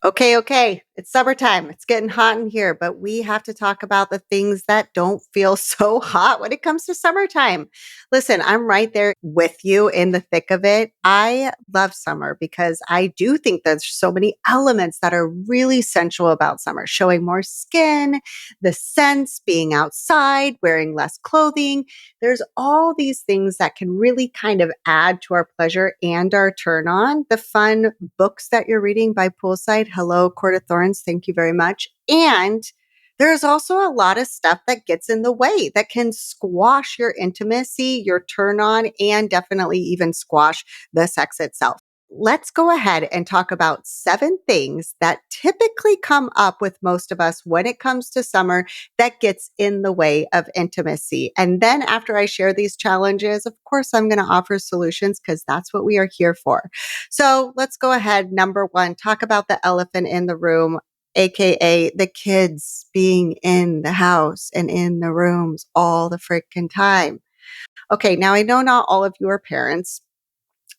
Okay. It's summertime. It's getting hot in here, but we have to talk about the things that don't feel so hot when it comes to summertime. Listen, I'm right there with you in the thick of it. I love summer because I do think there's so many elements that are really sensual about summer, showing more skin, the scents, being outside, wearing less clothing. There's all these things that can really kind of add to our pleasure and our turn on. The fun books that you're reading by poolside. Hello, Court of Thorns. Thank you very much. And there's also a lot of stuff that gets in the way that can squash your intimacy, your turn on, and definitely even squash the sex itself. Let's go ahead and talk about 7 things that typically come up with most of us when it comes to summer that gets in the way of intimacy. And then after I share these challenges, of course, I'm going to offer solutions because that's what we are here for. So let's go ahead. Number 1, talk about the elephant in the room, AKA the kids being in the house and in the rooms all the freaking time. Okay, now I know not all of you are parents.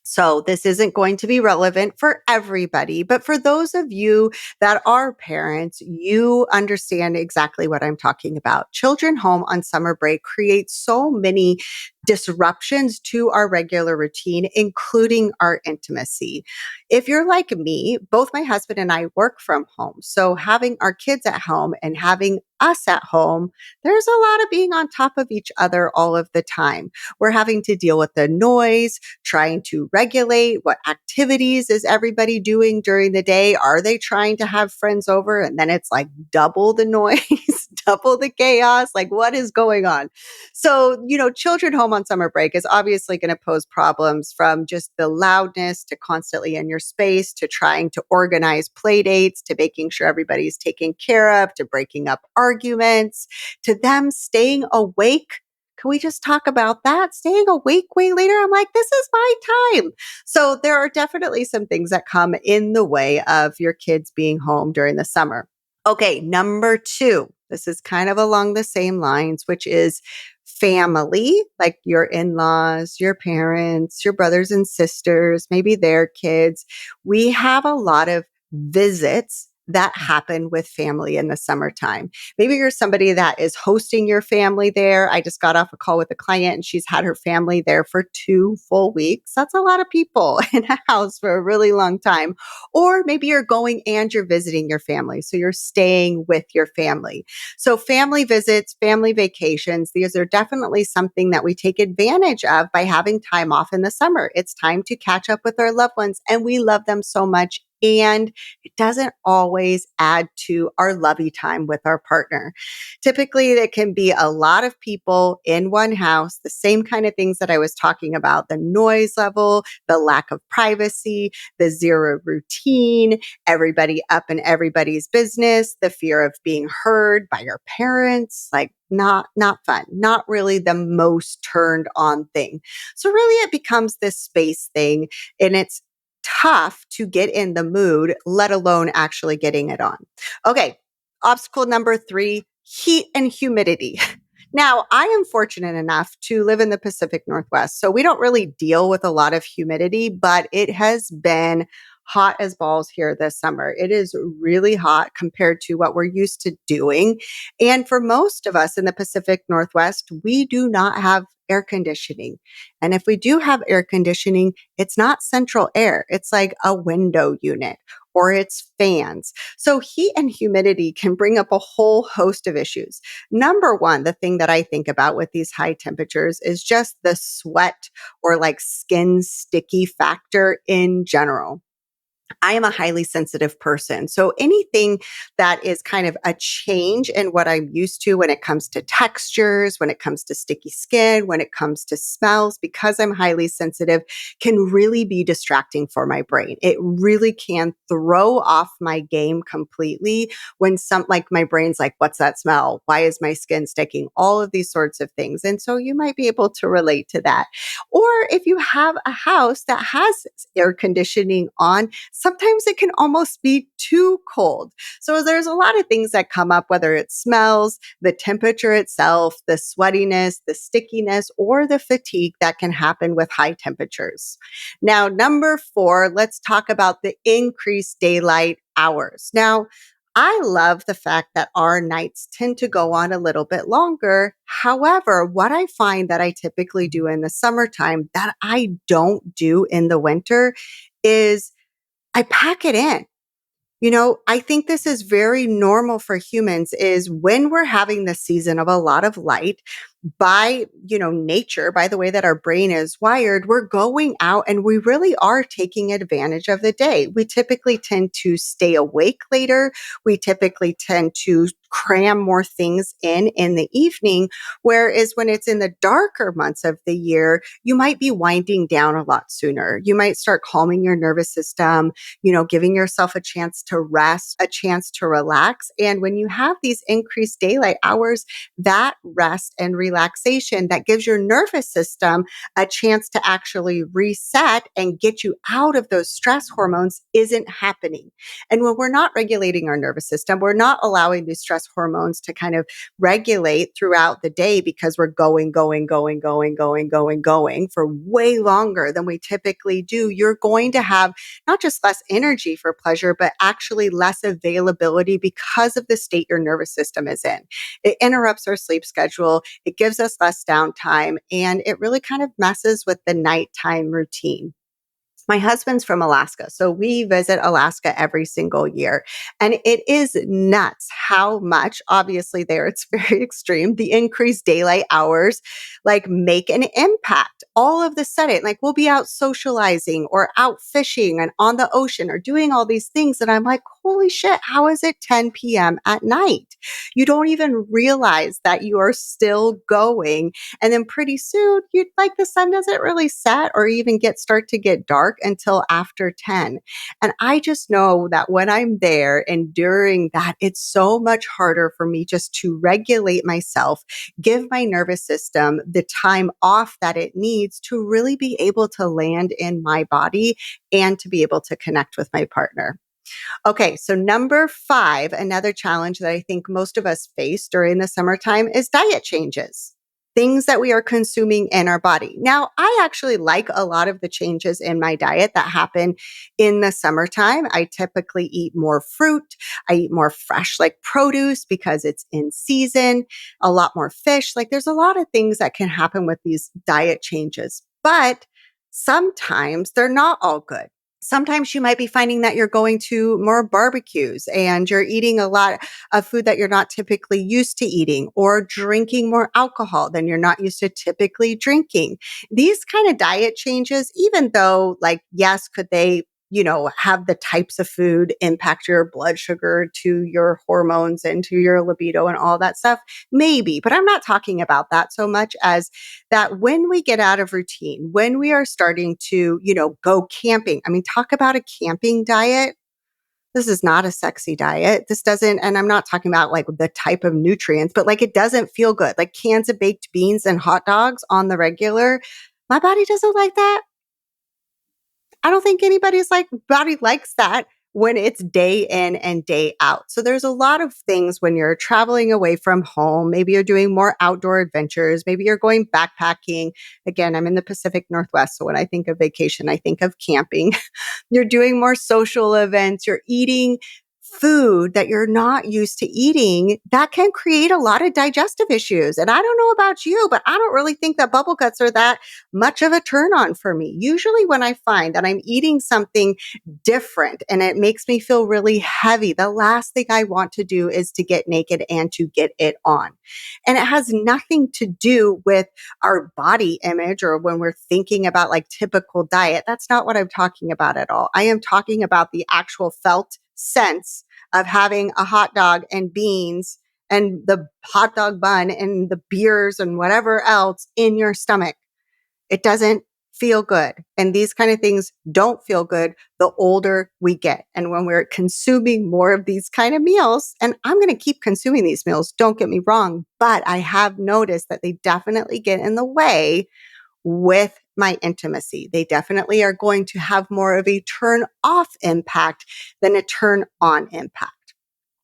So this isn't going to be relevant for everybody, but for those of you that are parents, you understand exactly what I'm talking about. Children home on summer break create so many disruptions to our regular routine, including our intimacy. If you're like me, both my husband and I work from home. So having our kids at home and having us at home, there's a lot of being on top of each other all of the time. We're having to deal with the noise, trying to regulate what activities is everybody doing during the day. Are they trying to have friends over? And then it's like double the noise, double the chaos. Like what is going on? So, children home on summer break is obviously going to pose problems from just the loudness to constantly in your space to trying to organize play dates to making sure everybody's taken care of to breaking up arguments to them staying awake. Can we just talk about that? Staying awake way later? I'm like, this is my time. So there are definitely some things that come in the way of your kids being home during the summer. Okay, number 2. This is kind of along the same lines, which is family, like your in-laws, your parents, your brothers and sisters, maybe their kids. We have a lot of visits that happen with family in the summertime. Maybe you're somebody that is hosting your family there. I just got off a call with a client and she's had her family there for 2 full weeks. That's a lot of people in a house for a really long time. Or maybe you're going and you're visiting your family. So you're staying with your family. So family visits, family vacations, these are definitely something that we take advantage of by having time off in the summer. It's time to catch up with our loved ones and we love them so much. And it doesn't always add to our lovey time with our partner. Typically, there can be a lot of people in one house, the same kind of things that I was talking about, the noise level, the lack of privacy, the zero routine, everybody up in everybody's business, the fear of being heard by your parents, like not fun, not really the most turned on thing. So really it becomes this space thing and it's tough to get in the mood, let alone actually getting it on. Okay. Obstacle number 3, heat and humidity. Now, I am fortunate enough to live in the Pacific Northwest, so we don't really deal with a lot of humidity, but it has been hot as balls here this summer. It is really hot compared to what we're used to doing. And for most of us in the Pacific Northwest, we do not have air conditioning. And if we do have air conditioning, it's not central air. It's like a window unit or it's fans. So heat and humidity can bring up a whole host of issues. Number 1, the thing that I think about with these high temperatures is just the sweat or like skin sticky factor in general. I am a highly sensitive person. So anything that is kind of a change in what I'm used to when it comes to textures, when it comes to sticky skin, when it comes to smells, because I'm highly sensitive, can really be distracting for my brain. It really can throw off my game completely when like my brain's like, what's that smell? Why is my skin sticking? All of these sorts of things. And so you might be able to relate to that. Or if you have a house that has air conditioning on, sometimes it can almost be too cold. So there's a lot of things that come up, whether it smells, the temperature itself, the sweatiness, the stickiness, or the fatigue that can happen with high temperatures. Now, number 4, let's talk about the increased daylight hours. Now, I love the fact that our nights tend to go on a little bit longer. However, what I find that I typically do in the summertime that I don't do in the winter is I pack it in. I think this is very normal for humans is when we're having the season of a lot of light by, nature, by the way that our brain is wired, we're going out and we really are taking advantage of the day. We typically tend to stay awake later. We typically tend to cram more things in the evening. Whereas when it's in the darker months of the year, you might be winding down a lot sooner. You might start calming your nervous system, giving yourself a chance to rest, a chance to relax. And when you have these increased daylight hours, that rest and relaxation that gives your nervous system a chance to actually reset and get you out of those stress hormones isn't happening. And when we're not regulating our nervous system, we're not allowing these stress hormones to kind of regulate throughout the day because we're going for way longer than we typically do. You're going to have not just less energy for pleasure, but actually less availability because of the state your nervous system is in. It interrupts our sleep schedule. It gives us less downtime, and it really kind of messes with the nighttime routine. My husband's from Alaska, so we visit Alaska every single year. And it is nuts how much, obviously there it's very extreme, the increased daylight hours like make an impact. All of the sudden, like we'll be out socializing or out fishing and on the ocean or doing all these things. And I'm like, holy shit, how is it 10 p.m. at night? You don't even realize that you are still going. And then pretty soon, you like the sun doesn't really set or even start to get dark until after 10. And I just know that when I'm there and during that, it's so much harder for me just to regulate myself, give my nervous system the time off that it needs to really be able to land in my body and to be able to connect with my partner. Okay, so number 5, another challenge that I think most of us face during the summertime is diet changes. Things that we are consuming in our body. Now, I actually like a lot of the changes in my diet that happen in the summertime. I typically eat more fruit. I eat more fresh, like produce because it's in season, a lot more fish. Like there's a lot of things that can happen with these diet changes, but sometimes they're not all good. Sometimes you might be finding that you're going to more barbecues and you're eating a lot of food that you're not typically used to eating or drinking more alcohol than you're not used to typically drinking. These kind of diet changes, even though like, yes, could they have the types of food impact your blood sugar to your hormones and to your libido and all that stuff? Maybe, but I'm not talking about that so much as that when we get out of routine, when we are starting to, go camping. I mean, talk about a camping diet. This is not a sexy diet. This doesn't, and I'm not talking about like the type of nutrients, but like it doesn't feel good. Like cans of baked beans and hot dogs on the regular. My body doesn't like that. I don't think anybody's like body likes that when it's day in and day out. So there's a lot of things when you're traveling away from home. Maybe you're doing more outdoor adventures. Maybe you're going backpacking. Again, I'm in the Pacific Northwest. So when I think of vacation, I think of camping. You're doing more social events. You're eating food that you're not used to eating, that can create a lot of digestive issues. And I don't know about you, but I don't really think that bubble guts are that much of a turn on for me. Usually when I find that I'm eating something different and it makes me feel really heavy, the last thing I want to do is to get naked and to get it on. And it has nothing to do with our body image or when we're thinking about like typical diet. That's not what I'm talking about at all. I am talking about the actual felt sense of having a hot dog and beans and the hot dog bun and the beers and whatever else in your stomach. It doesn't feel good. And these kind of things don't feel good the older we get. And when we're consuming more of these kind of meals, and I'm going to keep consuming these meals, don't get me wrong, but I have noticed that they definitely get in the way with my intimacy. They definitely are going to have more of a turn off impact than a turn on impact.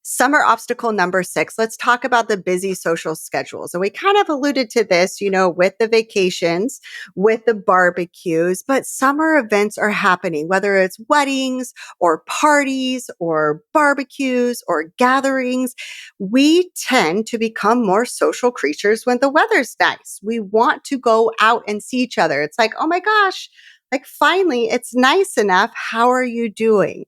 Summer obstacle number 6, let's talk about the busy social schedules. And we kind of alluded to this, with the vacations, with the barbecues, but summer events are happening, whether it's weddings or parties or barbecues or gatherings. We tend to become more social creatures when the weather's nice. We want to go out and see each other. It's like, oh my gosh, like finally, it's nice enough. How are you doing?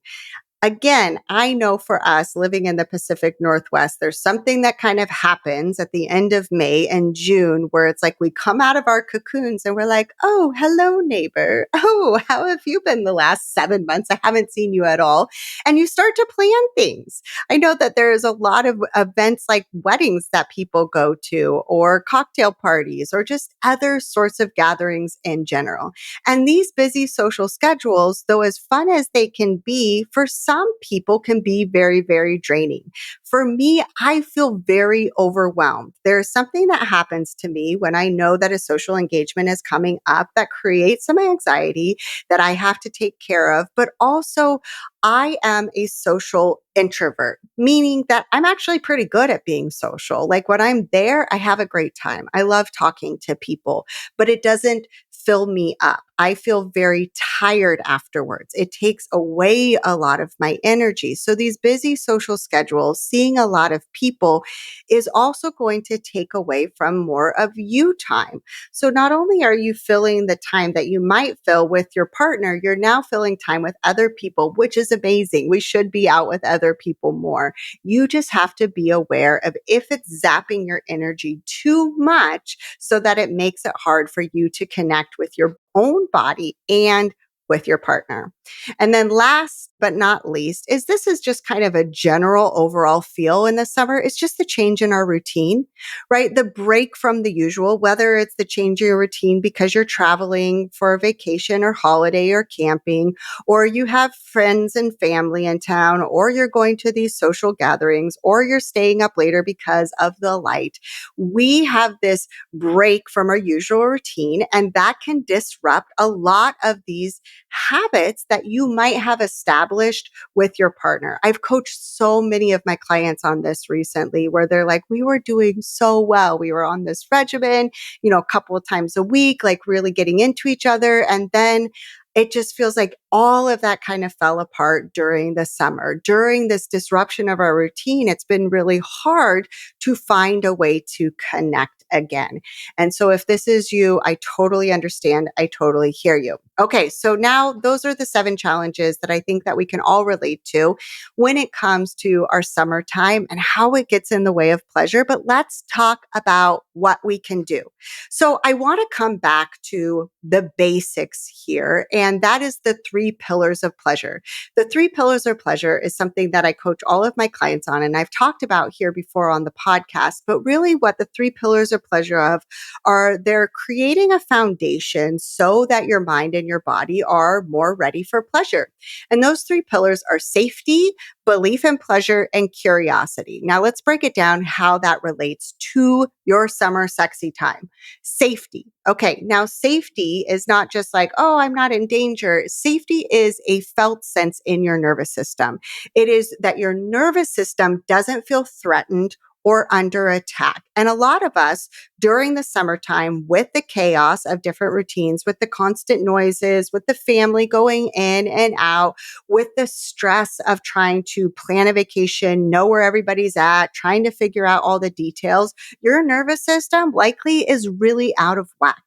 Again, I know for us living in the Pacific Northwest, there's something that kind of happens at the end of May and June where it's like we come out of our cocoons and we're like, oh, hello, neighbor. Oh, how have you been the last 7 months? I haven't seen you at all. And you start to plan things. I know that there's a lot of events like weddings that people go to, or cocktail parties, or just other sorts of gatherings in general. And these busy social schedules, though as fun as they can be, for some people can be very, very draining. For me, I feel very overwhelmed. There's something that happens to me when I know that a social engagement is coming up that creates some anxiety that I have to take care of, but also I am a social introvert, meaning that I'm actually pretty good at being social. Like when I'm there, I have a great time. I love talking to people, but it doesn't fill me up. I feel very tired afterwards. It takes away a lot of my energy. So these busy social schedules, seeing a lot of people is also going to take away from more of you time. So not only are you filling the time that you might fill with your partner, you're now filling time with other people, which is amazing. We should be out with other people more. You just have to be aware of if it's zapping your energy too much so that it makes it hard for you to connect with your own body and with your partner. And then last but not least is this is just kind of a general overall feel in the summer. It's just the change in our routine, right? The break from the usual, whether it's the change in your routine because you're traveling for a vacation or holiday or camping, or you have friends and family in town, or you're going to these social gatherings, or you're staying up later because of the light. We have this break from our usual routine, and that can disrupt a lot of these habits that you might have established with your partner. I've coached so many of my clients on this recently where they're like, we were doing so well. We were on this regimen, a couple of times a week, like really getting into each other. And then it just feels like all of that kind of fell apart during the summer. During this disruption of our routine, it's been really hard to find a way to connect again. And so if this is you, I totally understand. I totally hear you. Okay, so now those are the 7 challenges that I think that we can all relate to when it comes to our summertime and how it gets in the way of pleasure. But let's talk about what we can do. So I want to come back to the basics here, and that is the 3 pillars of pleasure. The 3 pillars of pleasure is something that I coach all of my clients on, and I've talked about here before on the podcast, but really what the 3 pillars of pleasure are they're creating a foundation so that your mind and your body are more ready for pleasure. And those 3 pillars are safety, belief in pleasure, and curiosity. Now let's break it down how that relates to your summer sexy time. Safety. Okay, now safety is not just like, oh, I'm not in danger. Safety is a felt sense in your nervous system. It is that your nervous system doesn't feel threatened or under attack. And a lot of us during the summertime with the chaos of different routines, with the constant noises, with the family going in and out, with the stress of trying to plan a vacation, know where everybody's at, trying to figure out all the details, your nervous system likely is really out of whack.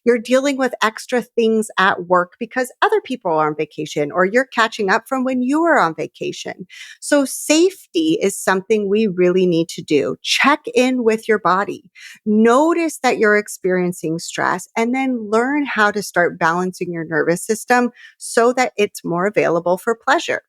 You're dealing with extra things at work because other people are on vacation, or you're catching up from when you were on vacation. So safety is something we really need to do. Check in with your body. Notice that you're experiencing stress, and then learn how to start balancing your nervous system so that it's more available for pleasure.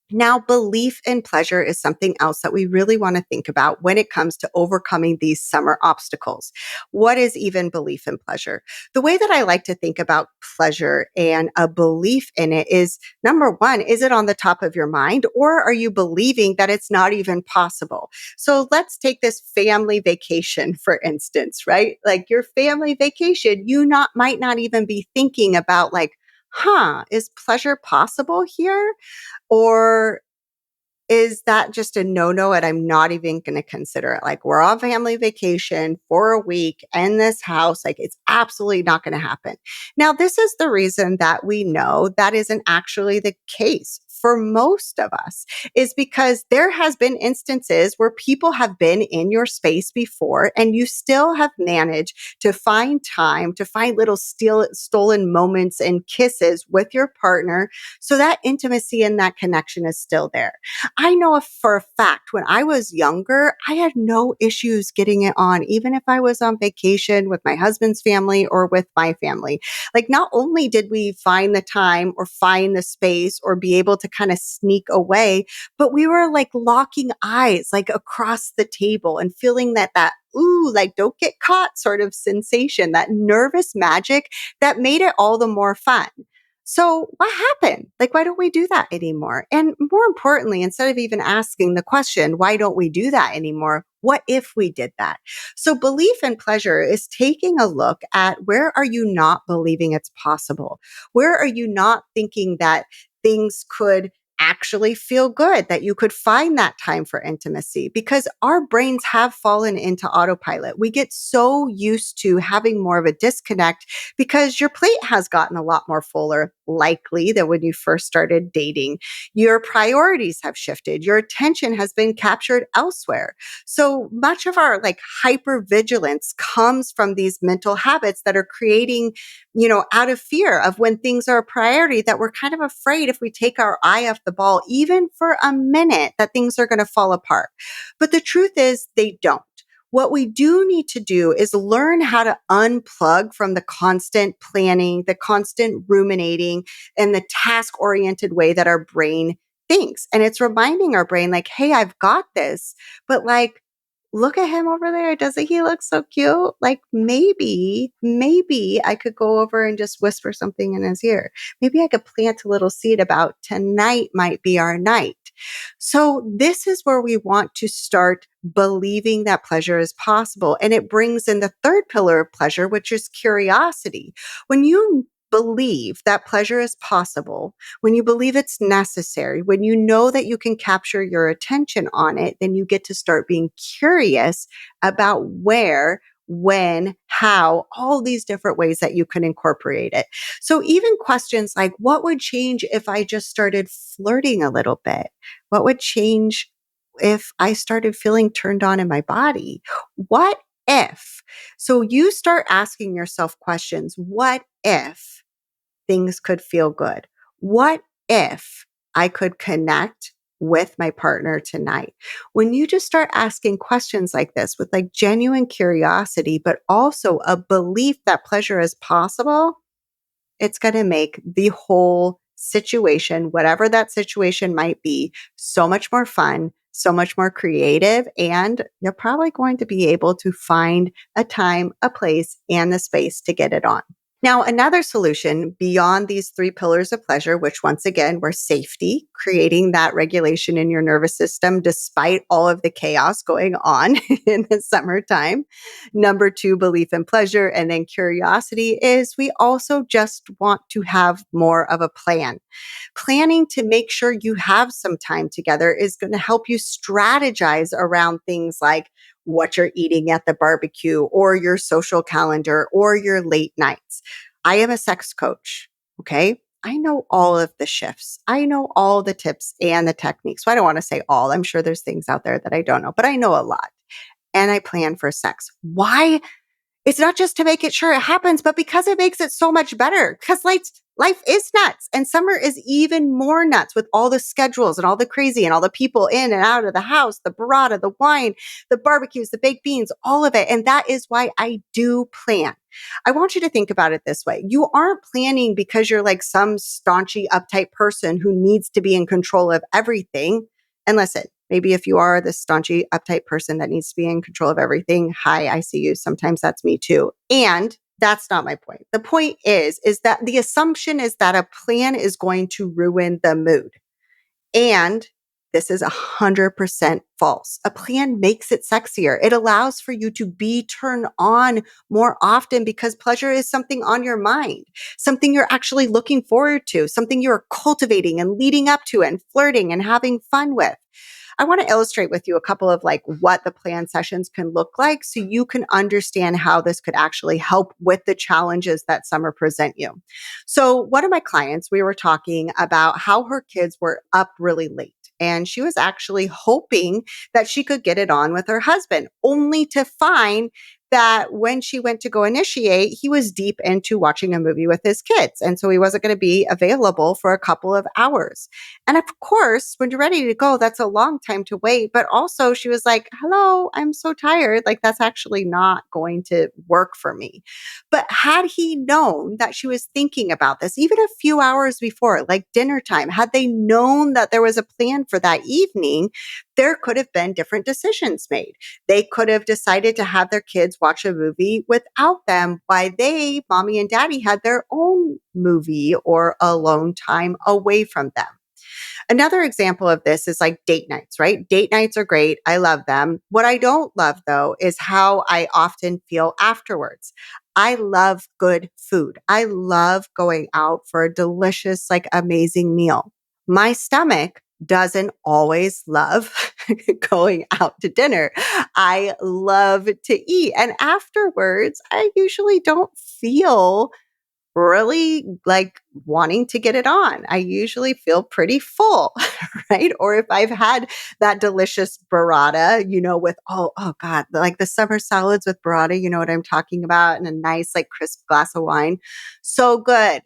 Now, belief in pleasure is something else that we really want to think about when it comes to overcoming these summer obstacles. What is even belief in pleasure? The way that I like to think about pleasure and a belief in it is number one, is it on the top of your mind or are you believing that it's not even possible? So let's take this family vacation, for instance, right? Like your family vacation, you might not even be thinking about like, is pleasure possible here? Or is that just a no-no and I'm not even going to consider it? Like we're on family vacation for a week in this house. Like it's absolutely not going to happen. Now, this is the reason that we know that isn't actually the case for most of us is because there has been instances where people have been in your space before and you still have managed to find time to find little stolen moments and kisses with your partner. So that intimacy and that connection is still there. I know for a fact when I was younger, I had no issues getting it on, even if I was on vacation with my husband's family or with my family. Like, not only did we find the time or find the space or be able to kind of sneak away, but we were like locking eyes, like across the table and feeling that, ooh, like don't get caught sort of sensation, that nervous magic that made it all the more fun. So what happened? Like, why don't we do that anymore? And more importantly, instead of even asking the question, why don't we do that anymore? What if we did that? So belief and pleasure is taking a look at where are you not believing it's possible? Where are you not thinking that things could actually feel good, that you could find that time for intimacy? Because our brains have fallen into autopilot. We get so used to having more of a disconnect because your plate has gotten a lot more fuller, likely, than when you first started dating. Your priorities have shifted. Your attention has been captured elsewhere. So much of our like hypervigilance comes from these mental habits that are creating, out of fear of when things are a priority, that we're kind of afraid if we take our eye off the ball, even for a minute, that things are going to fall apart. But the truth is they don't. What we do need to do is learn how to unplug from the constant planning, the constant ruminating, and the task oriented way that our brain thinks. And it's reminding our brain, like, hey, I've got this, but like, look at him over there. Doesn't he look so cute? Like maybe I could go over and just whisper something in his ear. Maybe I could plant a little seed about tonight might be our night. So this is where we want to start believing that pleasure is possible. And it brings in the third pillar of pleasure, which is curiosity. When you believe that pleasure is possible, when you believe it's necessary, when you know that you can capture your attention on it, then you get to start being curious about where, when, how, all these different ways that you can incorporate it. So even questions like, what would change if I just started flirting a little bit? What would change if I started feeling turned on in my body? What if? So you start asking yourself questions. What if things could feel good? What if I could connect with my partner tonight? When you just start asking questions like this with like genuine curiosity, but also a belief that pleasure is possible, it's going to make the whole situation, whatever that situation might be, so much more fun, so much more creative. And you're probably going to be able to find a time, a place, and the space to get it on. Now, another solution beyond these three pillars of pleasure, which once again were safety, creating that regulation in your nervous system despite all of the chaos going on in the summertime. Number two, belief in pleasure. And then curiosity is we also just want to have more of a plan. Planning to make sure you have some time together is going to help you strategize around things like what you're eating at the barbecue or your social calendar or your late nights. I am a sex coach. Okay. I know all of the shifts. I know all the tips and the techniques. So I don't want to say all. I'm sure there's things out there that I don't know, but I know a lot. And I plan for sex. Why It's not just to make it sure it happens, but because it makes it so much better. Because life is nuts. And summer is even more nuts with all the schedules and all the crazy and all the people in and out of the house, the burrata, the wine, the barbecues, the baked beans, all of it. And that is why I do plan. I want you to think about it this way. You aren't planning because you're like some staunchy, uptight person who needs to be in control of everything. And listen, maybe if you are the staunchy, uptight person that needs to be in control of everything, hi, I see you. Sometimes that's me too. And that's not my point. The point is that the assumption is that a plan is going to ruin the mood. And this is 100% false. A plan makes it sexier. It allows for you to be turned on more often because pleasure is something on your mind, something you're actually looking forward to, something you're cultivating and leading up to and flirting and having fun with. I want to illustrate with you a couple of like what the plan sessions can look like so you can understand how this could actually help with the challenges that summer present you. So one of my clients, we were talking about how her kids were up really late. And she was actually hoping that she could get it on with her husband, only to find that when she went to go initiate, he was deep into watching a movie with his kids. And so he wasn't going to be available for a couple of hours. And of course, when you're ready to go, that's a long time to wait. But also, she was like, hello, I'm so tired. Like, that's actually not going to work for me. But had he known that she was thinking about this, even a few hours before, like dinner time, had they known that there was a plan for that evening, there could have been different decisions made. They could have decided to have their kids watch a movie without them while they, mommy and daddy, had their own movie or alone time away from them. Another example of this is like date nights, right? Date nights are great. I love them. What I don't love though is how I often feel afterwards. I love good food. I love going out for a delicious, like amazing meal. My stomach doesn't always love going out to dinner. I love to eat. And afterwards, I usually don't feel really like wanting to get it on. I usually feel pretty full, right? Or if I've had that delicious burrata, with, oh God, like the summer salads with burrata, you know what I'm talking about? And a nice, like crisp glass of wine. So good.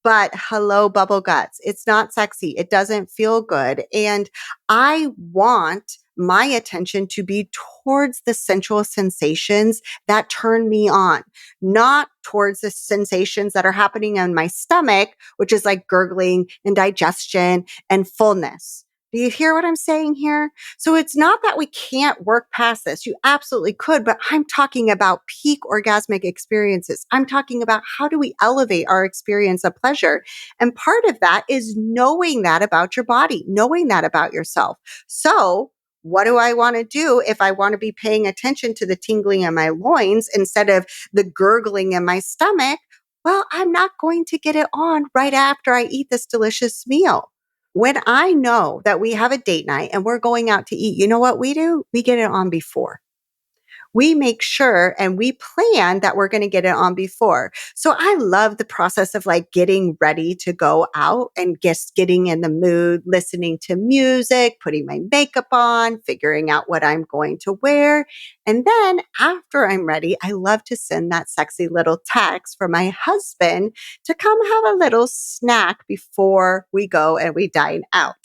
But hello, bubble guts. It's not sexy. It doesn't feel good. And I want my attention to be towards the sensual sensations that turn me on, not towards the sensations that are happening in my stomach, which is like gurgling and digestion and fullness. Do you hear what I'm saying here? So it's not that we can't work past this. You absolutely could, but I'm talking about peak orgasmic experiences. I'm talking about how do we elevate our experience of pleasure? And part of that is knowing that about your body, knowing that about yourself. So what do I want to do if I want to be paying attention to the tingling in my loins instead of the gurgling in my stomach? Well, I'm not going to get it on right after I eat this delicious meal. When I know that we have a date night and we're going out to eat, you know what we do? We get it on before. We make sure and we plan that we're going to get it on before. So I love the process of like getting ready to go out and just getting in the mood, listening to music, putting my makeup on, figuring out what I'm going to wear. And then after I'm ready, I love to send that sexy little text for my husband to come have a little snack before we go and we dine out.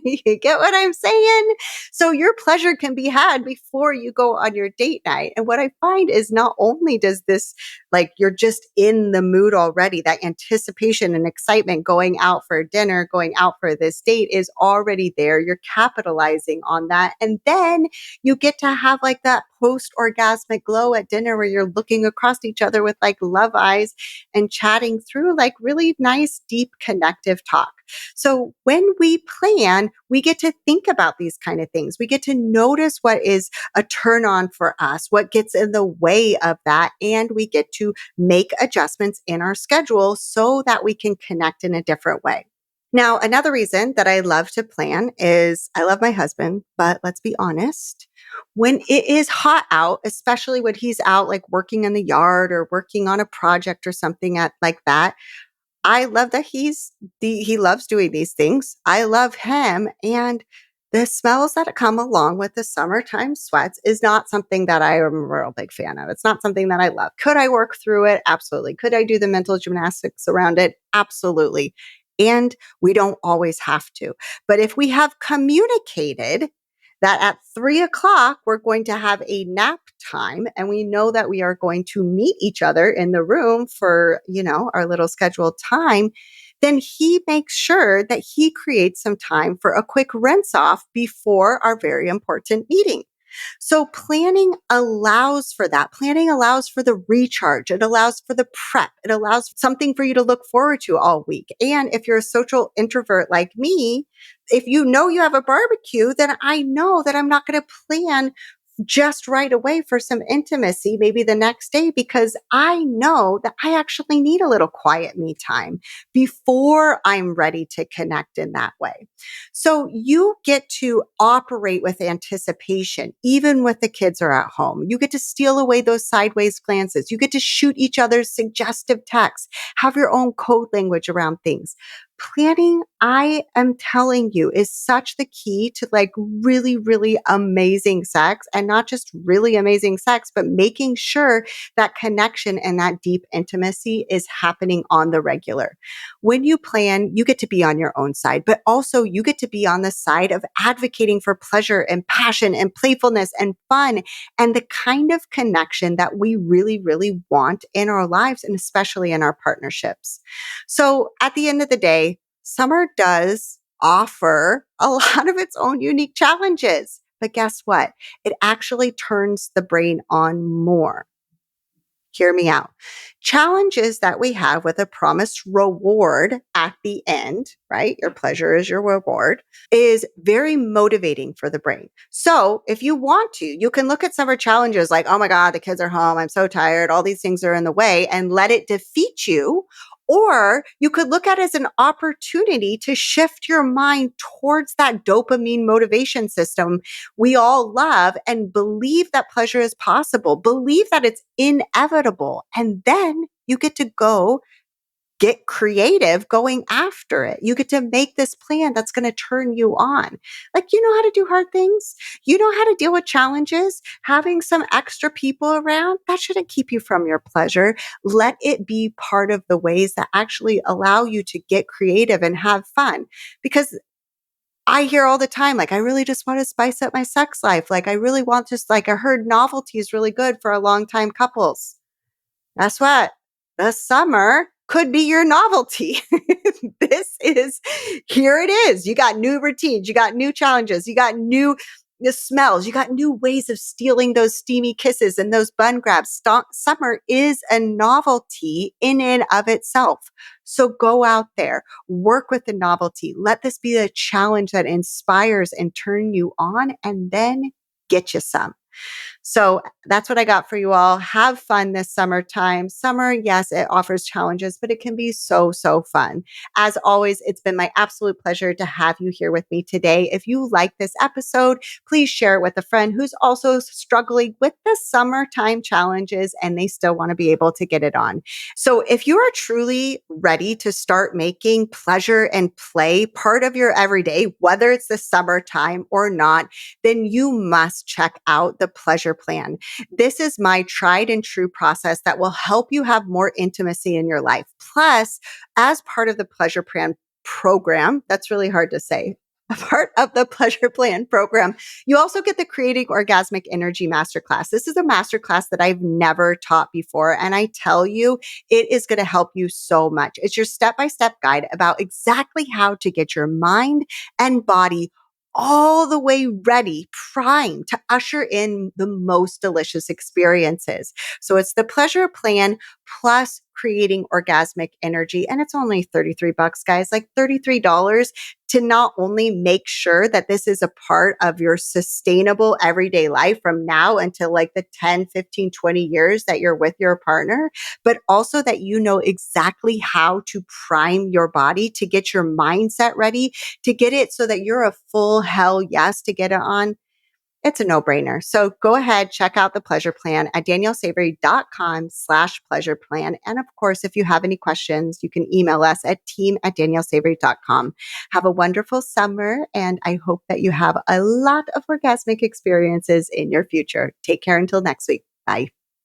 You get what I'm saying? So your pleasure can be had before you go on your date night. And what I find is not only does this, like you're just in the mood already, that anticipation and excitement going out for dinner, going out for this date is already there. You're capitalizing on that. And then you get to have like that post orgasmic glow at dinner where you're looking across each other with like love eyes and chatting through like really nice, deep, connective talk. So when we plan, we get to think about these kind of things. We get to notice what is a turn on for us, what gets in the way of that, and we get to make adjustments in our schedule so that we can connect in a different way. Now, another reason that I love to plan is I love my husband, but let's be honest. When it is hot out, especially when he's out like working in the yard or working on a project or something like that, I love that he loves doing these things. I love him. And The smells that come along with the summertime sweats is not something that I am a real big fan of. It's not something that I love. Could I work through it? Absolutely. Could I do the mental gymnastics around it? Absolutely. And we don't always have to. But if we have communicated that at 3 o'clock, we're going to have a nap time and we know that we are going to meet each other in the room for, our little scheduled time, then he makes sure that he creates some time for a quick rinse off before our very important meeting. So planning allows for that. Planning allows for the recharge. It allows for the prep. It allows something for you to look forward to all week. And if you're a social introvert like me, if you know you have a barbecue, then I know that I'm not going to plan just right away for some intimacy, maybe the next day, because I know that I actually need a little quiet me time before I'm ready to connect in that way. So you get to operate with anticipation, even with the kids are at home. You get to steal away those sideways glances. You get to shoot each other's suggestive texts, have your own code language around things. Planning, I am telling you, is such the key to like really, really amazing sex, and not just really amazing sex, but making sure that connection and that deep intimacy is happening on the regular. When you plan, you get to be on your own side, but also you get to be on the side of advocating for pleasure and passion and playfulness and fun and the kind of connection that we really, really want in our lives and especially in our partnerships. So at the end of the day, summer does offer a lot of its own unique challenges. But guess what? It actually turns the brain on more. Hear me out. Challenges that we have with a promised reward at the end, right? Your pleasure is your reward, is very motivating for the brain. So if you want to, you can look at summer challenges like, oh my God, the kids are home. I'm so tired. All these things are in the way, and let it defeat you. Or you could look at it as an opportunity to shift your mind towards that dopamine motivation system we all love and believe that pleasure is possible, believe that it's inevitable. And then you get to go get creative going after it. You get to make this plan that's going to turn you on. Like, you know how to do hard things. You know how to deal with challenges. Having some extra people around, that shouldn't keep you from your pleasure. Let it be part of the ways that actually allow you to get creative and have fun. Because I hear all the time, like, I really just want to spice up my sex life. Like, I really want just like, I heard novelty is really good for a long time couples. Guess what? The summer could be your novelty. This is, here it is. You got new routines, you got new challenges, you got new the smells, you got new ways of stealing those steamy kisses and those bun grabs. Summer is a novelty in and of itself. So go out there, work with the novelty. Let this be a challenge that inspires and turn you on, and then get you some. So that's what I got for you all. Have fun this summertime. Summer, yes, it offers challenges, but it can be so, so fun. As always, it's been my absolute pleasure to have you here with me today. If you like this episode, please share it with a friend who's also struggling with the summertime challenges and they still want to be able to get it on. So if you are truly ready to start making pleasure and play part of your everyday, whether it's the summertime or not, then you must check out the Pleasure Plan. This is my tried and true process that will help you have more intimacy in your life. Plus, as part of the Pleasure Plan program, that's really hard to say. A part of the Pleasure Plan program, you also get the Creating Orgasmic Energy Masterclass. This is a masterclass that I've never taught before. And I tell you, it is going to help you so much. It's your step-by-step guide about exactly how to get your mind and body all the way ready, primed to usher in the most delicious experiences. So it's the Pleasure Plan plus Creating Orgasmic Energy. And it's only $33, guys, like $33 to not only make sure that this is a part of your sustainable everyday life from now until like the 10, 15, 20 years that you're with your partner, but also that you know exactly how to prime your body to get your mindset ready, to get it so that you're a full hell yes to get it on. It's a no-brainer. So go ahead, check out the pleasure plan at danielsavory.com/pleasure plan. And of course, if you have any questions, you can email us at team@danielsavory.com. Have a wonderful summer, and I hope that you have a lot of orgasmic experiences in your future. Take care until next week. Bye.